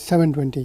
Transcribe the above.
720۔